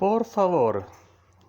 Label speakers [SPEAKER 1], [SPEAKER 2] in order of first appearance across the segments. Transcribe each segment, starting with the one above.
[SPEAKER 1] por favor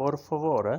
[SPEAKER 1] por favor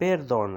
[SPEAKER 1] Perdón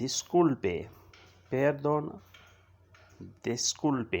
[SPEAKER 1] disculpe, perdón, disculpe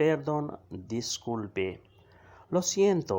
[SPEAKER 1] Perdón, disculpe। Lo siento,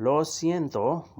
[SPEAKER 1] Lo siento,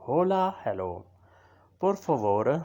[SPEAKER 1] Hola, hello। Por favor,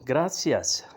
[SPEAKER 1] Gracias,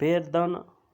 [SPEAKER 1] Perdón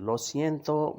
[SPEAKER 1] Lo siento,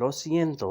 [SPEAKER 1] Lo siento,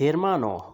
[SPEAKER 1] Hermano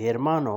[SPEAKER 1] hermano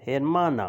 [SPEAKER 1] Hermana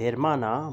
[SPEAKER 1] hermana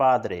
[SPEAKER 1] Padre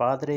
[SPEAKER 1] padre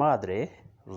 [SPEAKER 1] Madre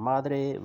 [SPEAKER 1] madre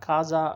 [SPEAKER 1] Casa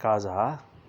[SPEAKER 1] casa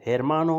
[SPEAKER 1] Hermano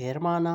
[SPEAKER 1] hermana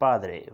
[SPEAKER 1] Padre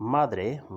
[SPEAKER 1] Madre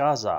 [SPEAKER 1] Casa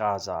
[SPEAKER 1] Casa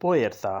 [SPEAKER 1] Puerta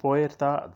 [SPEAKER 1] puerta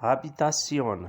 [SPEAKER 1] Habitación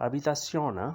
[SPEAKER 1] habitación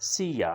[SPEAKER 1] Silla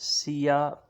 [SPEAKER 1] silla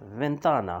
[SPEAKER 1] Ventana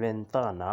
[SPEAKER 1] ventana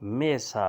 [SPEAKER 1] Mesa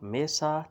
[SPEAKER 1] mesa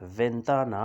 [SPEAKER 1] Ventana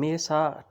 [SPEAKER 1] Mesa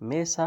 [SPEAKER 1] Mesa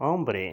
[SPEAKER 1] Hombre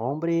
[SPEAKER 1] hombre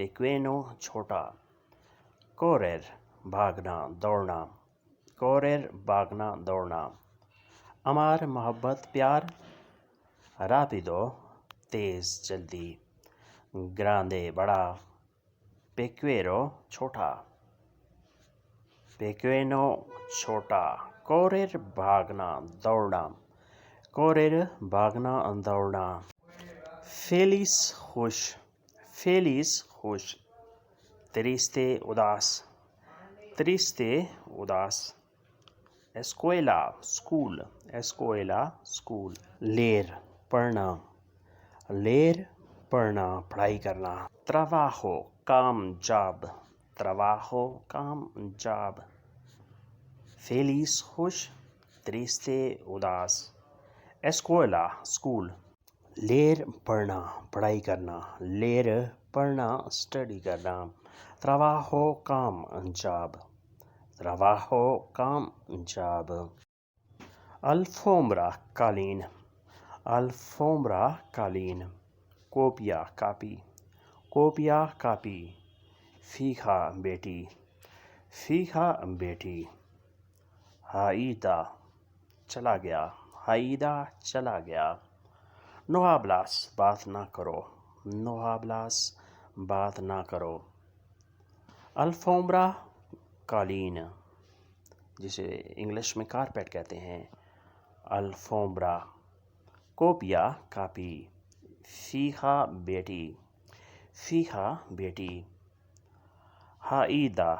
[SPEAKER 1] pequeño چھوٹا, correr بھاگنا دوڑنا, correr بھاگنا دوڑنا, amar محبت پیار, rápido تیز جلدی, grande بڑا, pequeño چھوٹا, pequeño چھوٹا, correr بھاگنا دوڑنا, correr بھاگنا دوڑنا, feliz خوش, feliz خوش, triste اداس, triste اداس, escuela school, escuela school, leer پڑھنا, leer پڑھنا پڑھائی کرنا, trabajo کام جاب, trabajo کام جاب, feliz خوش, triste اداس, escuela اسکول, leer پڑھنا پڑھائی کرنا, leer پڑھنا اسٹڈی کرنا, trabajo کام جاب, trabajo کام جاب, alfombra قالین, alfombra قالین, copia copy, copia copy, fija بیٹی, fija بیٹی, haida چلا گیا, haida چلا گیا, no hablas بات نہ کرو, no hablas بات نہ کرو, alfombra قالین جسے انگلش میں کارپیٹ کہتے ہیں, alfombra, copia کاپی, fija بیٹی, fija بیٹی, haida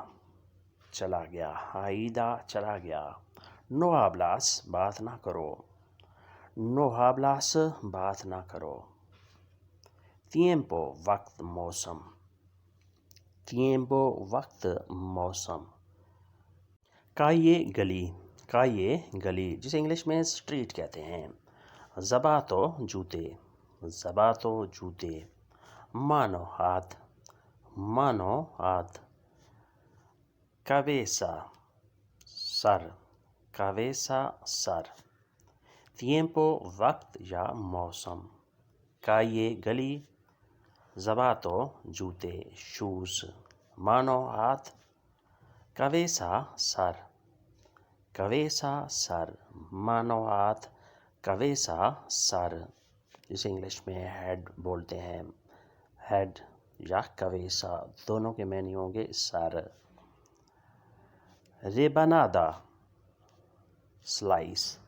[SPEAKER 1] چلا گیا, haida چلا گیا, no hablas بات نہ کرو, no hablas بات نہ کرو, tiempo وقت موسم, tiempo وقت موسم, calle گلی, calle گلی جسے انگلش میں اسٹریٹ کہتے ہیں, zapato جوتے, zapato جوتے, mano ہاتھ, mano ہاتھ, cabeza سر, cabeza سر, tiempo وقت یا موسم, calle گلی, zapato جوتے شوز, mano ہاتھ, cabeza سر, cabeza سر, mano ہاتھ, cabeza سر جسے انگلش میں ہیڈ بولتے ہیں, ہیڈ یا cabeza دونوں کے معنی ہوں گے sir. rebanada slice,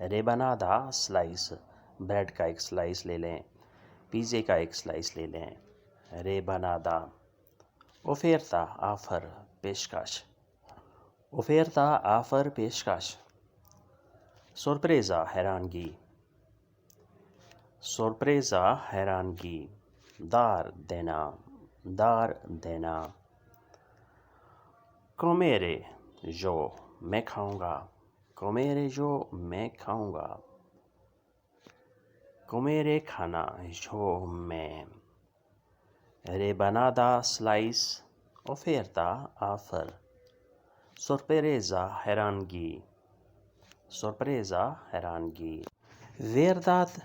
[SPEAKER 1] rebanada slice, bread کا ایک سلائس لے لیں, پیزے کا ایک سلائس لے لیں, rebanada. oferta آفر پیشکش, oferta آفر پیشکش, sorpresa حیرانگی, sorpresa حیرانگی, دار دینا, دار دینا, comere جو میں کھاؤں گا, comere جو میں کھاؤں گا, comere کھانا جو میں, rebanada slice, oferta offer, sorpresa حیرانگی, sorpresa حیرانگی, verdad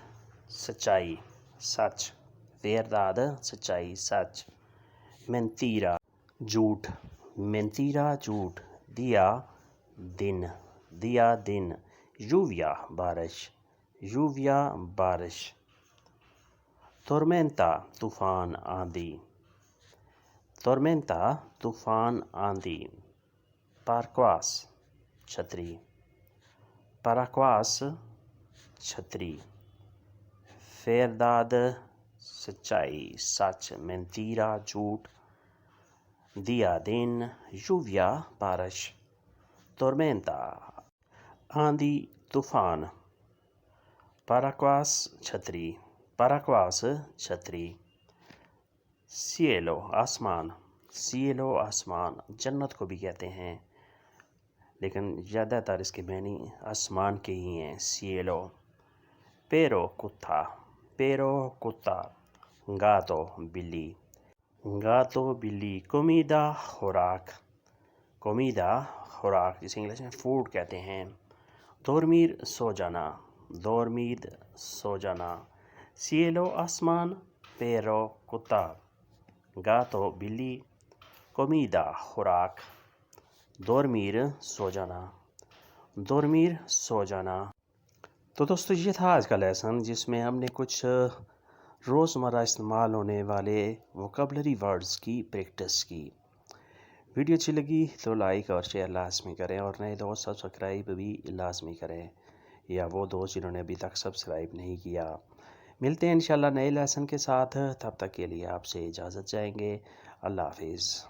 [SPEAKER 1] سچائی سچ, verdad سچائی سچ, mentira جھوٹ, mentira جھوٹ, día دن, día دن, lluvia بارش, lluvia بارش, tormenta طوفان آندھی, tormenta طوفان آندھی, paraguas چھتری, paraguas چھتری, verdad سچائی سچ, mentira جھوٹ, día دن, lluvia بارش, tormenta آندھی طوفان, paraguas چھتری, paraguas چھتری, cielo آسمان, cielo آسمان, جنت کو بھی کہتے ہیں لیکن زیادہ تر اس کے معنی آسمان کے ہی ہیں, cielo. pero کتا, pero کتا, gato بلی, gato بلی, comida خوراک, comida خوراک جسے انگلش میں فوڈ کہتے ہیں, dormir سو جانا, dormir سو جانا, cielo آسمان, pero کتا, گاتو بلی، کومیدا خوراک، دورمیر سو جانا، دورمیر سو جانا۔ تو دوستو یہ تھا آج کا لیسن، جس میں ہم نے کچھ روزمرہ استعمال ہونے والے ووکیبلری ورڈز کی پریکٹس کی۔ ویڈیو اچھی لگی تو لائک اور شیئر لازمی کریں، اور نئے دوست سبسکرائب بھی لازمی کریں، یا وہ دوست جنہوں نے ابھی تک سبسکرائب نہیں کیا۔ ملتے ہیں انشاءاللہ نئے لیسن کے ساتھ، تب تک کے لیے آپ سے اجازت چاہیں گے۔ اللہ حافظ۔